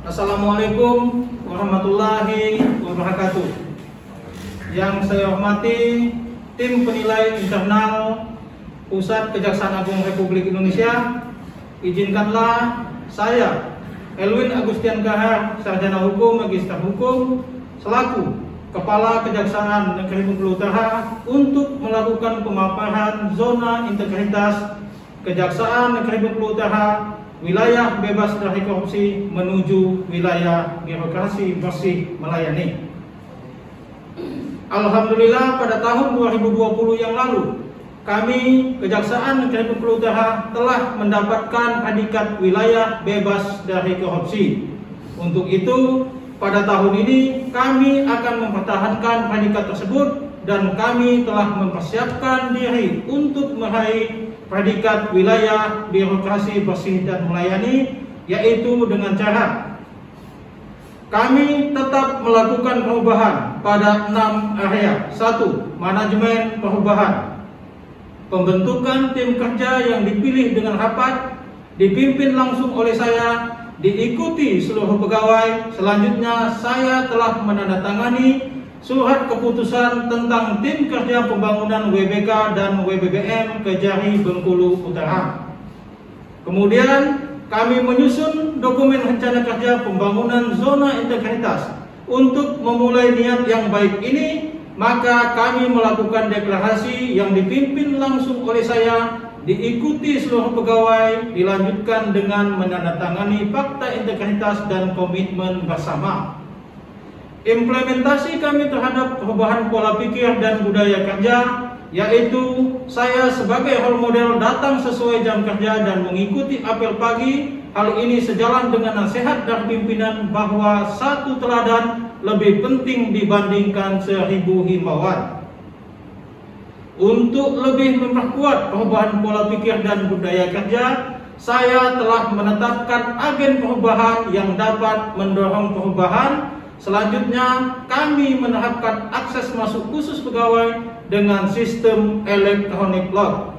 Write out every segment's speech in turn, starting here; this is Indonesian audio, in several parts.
Assalamualaikum warahmatullahi wabarakatuh. Yang saya hormati tim penilai internal Pusat Kejaksaan Agung Republik Indonesia, izinkanlah saya, Elwin Agustian Kahar, Sarjana Hukum, Magister Hukum, selaku Kepala Kejaksaan Negeri Bengkulu Utara untuk melakukan pemaparan zona integritas Kejaksaan Negeri Bengkulu Utara, wilayah bebas dari korupsi menuju wilayah birokrasi bersih melayani. Alhamdulillah, pada tahun 2020 yang lalu, kami Kejaksaan Negeri Bengkulu Utara telah mendapatkan predikat wilayah bebas dari korupsi. Untuk itu, pada tahun ini kami akan mempertahankan predikat tersebut dan kami telah mempersiapkan diri untuk meraih predikat wilayah birokrasi bersih dan melayani, yaitu dengan cara kami tetap melakukan perubahan pada 6 area. 1. Manajemen perubahan. Pembentukan tim kerja yang dipilih dengan rapat, dipimpin langsung oleh saya, diikuti seluruh pegawai. Selanjutnya saya telah menandatangani surat keputusan tentang tim kerja pembangunan WBK dan WBBM Kejari Bengkulu Utara. Kemudian kami menyusun dokumen rencana kerja pembangunan zona integritas. Untuk memulai niat yang baik ini, maka kami melakukan deklarasi yang dipimpin langsung oleh saya, diikuti seluruh pegawai, dilanjutkan dengan menandatangani fakta integritas dan komitmen bersama. Implementasi kami terhadap perubahan pola pikir dan budaya kerja, yaitu saya sebagai role model datang sesuai jam kerja dan mengikuti apel pagi. Hal ini sejalan dengan nasihat dari pimpinan bahwa satu teladan lebih penting dibandingkan 1000 himbauan. Untuk lebih memperkuat perubahan pola pikir dan budaya kerja, saya telah menetapkan agen perubahan yang dapat mendorong perubahan. Selanjutnya, kami menerapkan akses masuk khusus pegawai dengan sistem elektronik log.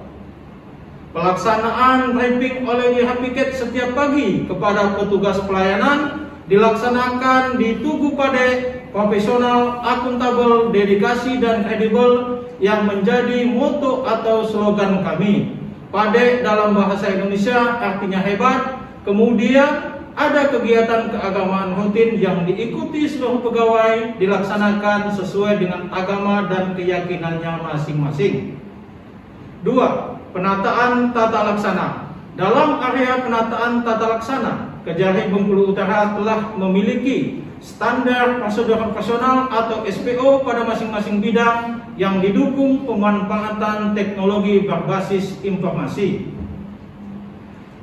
Pelaksanaan briefing oleh pihak piket setiap pagi kepada petugas pelayanan dilaksanakan di Tugu Pade, profesional, akuntabel, dedikasi, dan kredibel yang menjadi moto atau slogan kami. Pade dalam bahasa Indonesia artinya hebat. Kemudian ada kegiatan keagamaan rutin yang diikuti seluruh pegawai, dilaksanakan sesuai dengan agama dan keyakinannya masing-masing. 2. Penataan tata laksana. Dalam area penataan tata laksana, Kejari Bengkulu Utara telah memiliki standar prosedur operasional atau SPO pada masing-masing bidang yang didukung pemanfaatan teknologi berbasis informasi.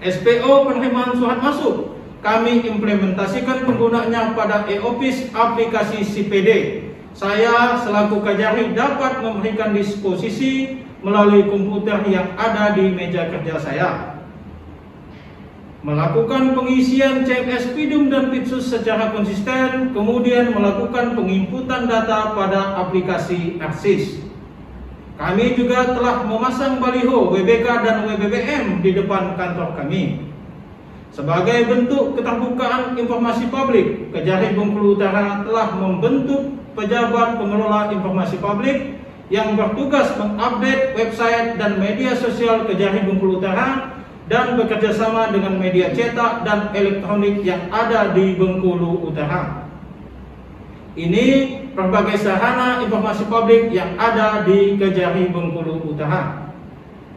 SPO penerimaan surat masuk, kami implementasikan penggunanya pada e-office aplikasi CPD. Saya selaku Kejari dapat memberikan disposisi melalui komputer yang ada di meja kerja saya. Melakukan pengisian CMS Pidum dan Pitsus secara konsisten, kemudian melakukan penginputan data pada aplikasi ARSIS. Kami juga telah memasang baliho WBK dan WBBM di depan kantor kami. Sebagai bentuk keterbukaan informasi publik, Kejari Bengkulu Utara telah membentuk pejabat pengelola informasi publik yang bertugas mengupdate website dan media sosial Kejari Bengkulu Utara dan bekerjasama dengan media cetak dan elektronik yang ada di Bengkulu Utara. Ini berbagai sarana informasi publik yang ada di Kejari Bengkulu Utara.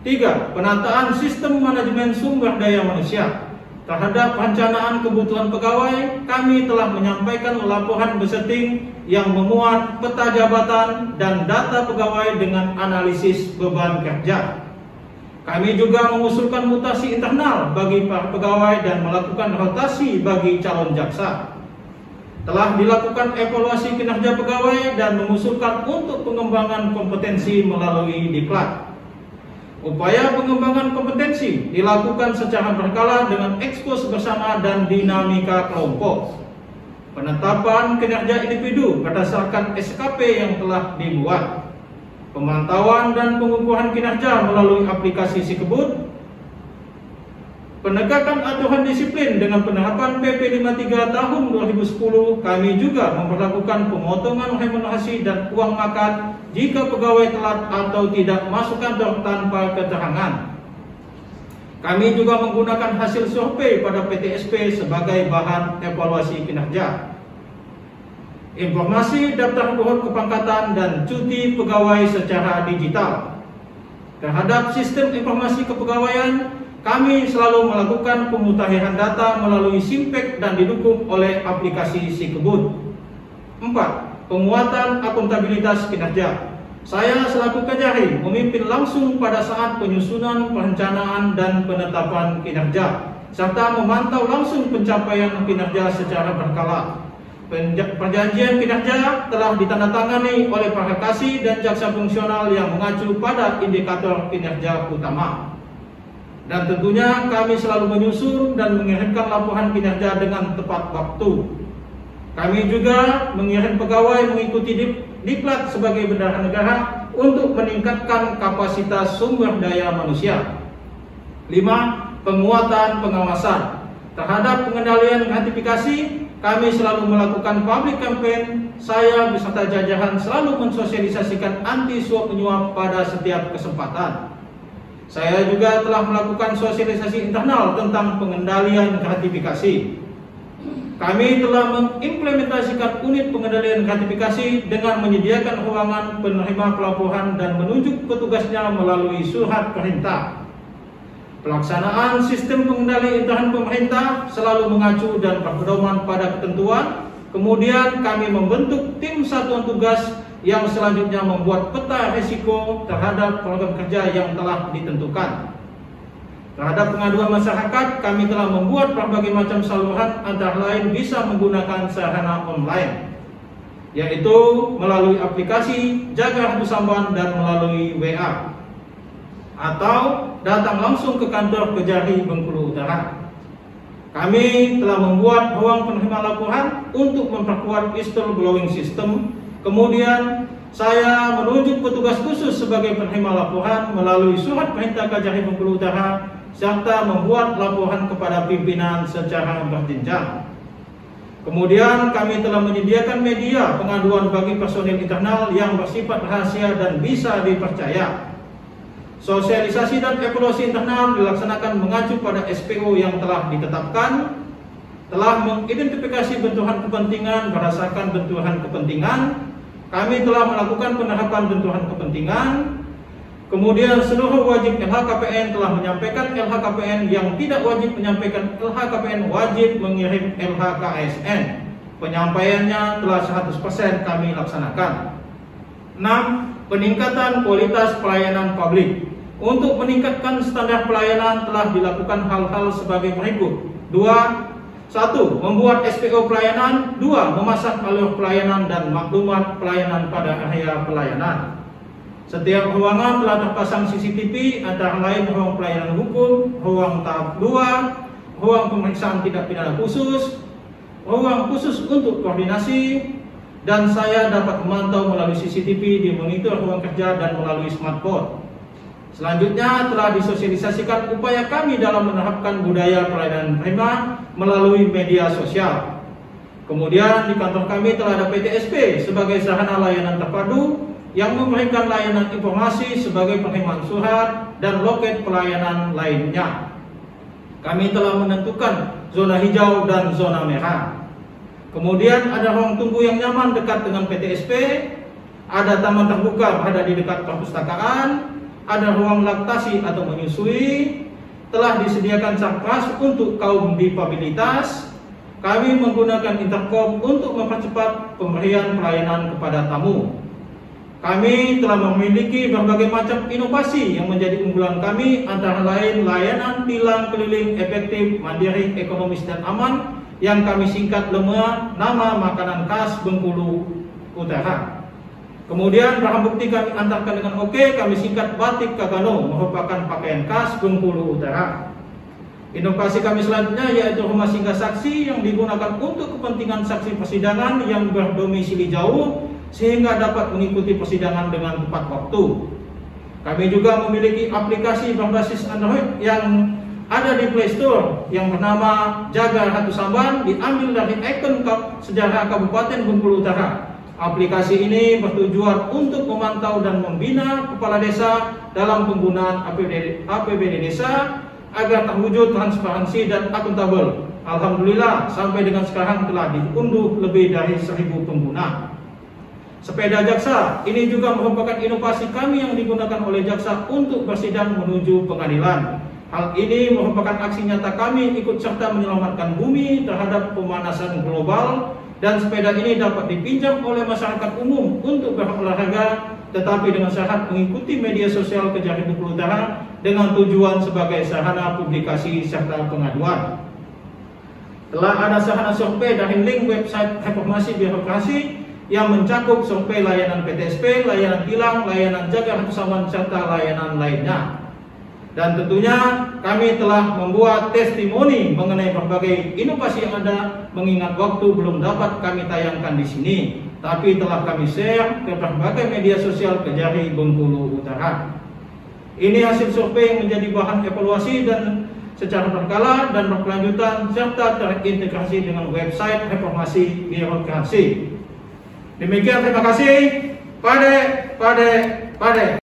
3. Penataan sistem manajemen sumber daya manusia. Terhadap perencanaan kebutuhan pegawai, kami telah menyampaikan laporan besetting yang memuat peta jabatan dan data pegawai dengan analisis beban kerja. Kami juga mengusulkan mutasi internal bagi para pegawai dan melakukan rotasi bagi calon jaksa. Telah dilakukan evaluasi kinerja pegawai dan mengusulkan untuk pengembangan kompetensi melalui diklat. Upaya pengembangan kompetensi dilakukan secara berkala dengan ekspos bersama dan dinamika kelompok. Penetapan kinerja individu berdasarkan SKP yang telah dibuat. Pemantauan dan pengukuran kinerja melalui aplikasi Sikebut. penegakan aturan disiplin dengan penerapan PP 53 tahun 2010, kami juga memperlakukan pemotongan remunerasi dan uang makan jika pegawai telat atau tidak masuk kantor tanpa keterangan. Kami juga menggunakan hasil survei pada PTSP sebagai bahan evaluasi kinerja. Informasi daftar urut kepangkatan dan cuti pegawai secara digital. Terhadap sistem informasi kepegawaian, kami selalu melakukan pemutahiran data melalui Simpek dan didukung oleh aplikasi Sikebut. 4. Penguatan akuntabilitas kinerja. Saya selaku Kajari memimpin langsung pada saat penyusunan, perencanaan, dan penetapan kinerja, serta memantau langsung pencapaian kinerja secara berkala. Perjanjian kinerja telah ditandatangani oleh para kasih dan jaksa fungsional yang mengacu pada indikator kinerja utama. Dan tentunya kami selalu menyusun dan mengirimkan laporan kinerja dengan tepat waktu. Kami juga mengirim pegawai mengikuti diklat sebagai bendahara negara untuk meningkatkan kapasitas sumber daya manusia. 5. Penguatan pengawasan. Terhadap pengendalian gratifikasi, kami selalu melakukan public campaign. Saya beserta jajaran selalu mensosialisasikan anti suap menyuap pada setiap kesempatan. Saya juga telah melakukan sosialisasi internal tentang pengendalian gratifikasi. Kami telah mengimplementasikan unit pengendalian gratifikasi dengan menyediakan ruangan penerima pelaporan dan menunjuk petugasnya melalui surat perintah. Pelaksanaan sistem pengendali intern pemerintah selalu mengacu dan berpedoman pada ketentuan. Kemudian kami membentuk tim satuan tugas yang selanjutnya membuat peta risiko terhadap program kerja yang telah ditentukan. Terhadap pengaduan masyarakat, kami telah membuat berbagai macam saluran, antara lain bisa menggunakan sarana online, yaitu melalui aplikasi Jaga Ratu Samban dan melalui WA, atau datang langsung ke kantor Kejari Bengkulu Utara. Kami telah membuat ruang penerima laporan untuk memperkuat whistleblowing system. Kemudian saya menunjuk petugas khusus sebagai penerima laporan melalui surat perintah Kejari Bengkulu Utara, serta membuat laporan kepada pimpinan secara berjenjang. Kemudian kami telah menyediakan media pengaduan bagi personil internal yang bersifat rahasia dan bisa dipercaya. Sosialisasi dan evaluasi internal dilaksanakan mengacu pada SPO yang telah ditetapkan, telah mengidentifikasi benturan kepentingan berdasarkan benturan kepentingan. Kami telah melakukan penerapan benturan kepentingan. Kemudian seluruh wajib LHKPN telah menyampaikan LHKPN, yang tidak wajib menyampaikan LHKPN wajib mengirim LHKASN. Penyampaiannya telah 100% kami laksanakan. 6. Peningkatan kualitas pelayanan publik. Untuk meningkatkan standar pelayanan telah dilakukan hal-hal sebagai berikut. 1. Membuat SPO pelayanan. 2. Memasang alur pelayanan dan maklumat pelayanan pada area pelayanan. Setiap ruangan telah terpasang CCTV, antara lain ruang pelayanan hukum, ruang tahap 2, ruang pemeriksaan tindak pidana khusus, ruang khusus untuk koordinasi, dan saya dapat memantau melalui CCTV di monitor ruang kerja dan melalui smartphone. Selanjutnya telah disosialisasikan upaya kami dalam menerapkan budaya pelayanan prima melalui media sosial. Kemudian di kantor kami telah ada PTSP sebagai sarana layanan terpadu yang memberikan layanan informasi sebagai penerimaan surat dan loket pelayanan lainnya. Kami telah menentukan zona hijau dan zona merah. Kemudian ada ruang tunggu yang nyaman dekat dengan PTSP, ada taman terbuka berada di dekat perpustakaan, ada ruang laktasi atau menyusui, telah disediakan sarpras untuk kaum difabilitas. Kami menggunakan intercom untuk mempercepat pemberian pelayanan kepada tamu. Kami telah memiliki berbagai macam inovasi yang menjadi unggulan kami, antara lain layanan tilang keliling efektif, mandiri, ekonomis, dan aman yang kami singkat nama makanan khas Bengkulu Utara. Kemudian barang bukti kami antarkan dengan OK, kami singkat batik Kagano, merupakan pakaian khas Bengkulu Utara. Inovasi kami selanjutnya yaitu rumah singgah saksi yang digunakan untuk kepentingan saksi persidangan yang berdomisili jauh sehingga dapat mengikuti persidangan dengan tepat waktu. Kami juga memiliki aplikasi berbasis Android yang ada di Play Store yang bernama Jaga Ratu Samban, diambil dari akun Sejarah Kabupaten Bengkulu Utara. Aplikasi ini bertujuan untuk memantau dan membina kepala desa dalam penggunaan APBD desa agar terwujud transparansi dan akuntabel. Alhamdulillah sampai dengan sekarang telah diunduh lebih dari 1000 pengguna. Sepeda jaksa ini juga merupakan inovasi kami yang digunakan oleh jaksa untuk bersidang menuju pengadilan. Hal ini merupakan aksi nyata kami ikut serta menyelamatkan bumi terhadap pemanasan global, dan sepeda ini dapat dipinjam oleh masyarakat umum untuk berolahraga, tetapi dengan syarat mengikuti media sosial Kejari Bengkulu Utara dengan tujuan sebagai sarana publikasi serta pengaduan. Telah ada sarana survei dari link website Reformasi Birokrasi yang mencakup survei layanan PTSP, layanan tilang, layanan Jaga Ratu Samban, serta layanan lainnya. Dan tentunya kami telah membuat testimoni mengenai berbagai inovasi yang ada, mengingat waktu belum dapat kami tayangkan di sini, tapi telah kami share ke berbagai media sosial Kejari Bengkulu Utara. Ini hasil survei yang menjadi bahan evaluasi dan secara berkala dan berkelanjutan serta terintegrasi dengan website Reformasi Birokrasi. Demikian, terima kasih. Pade.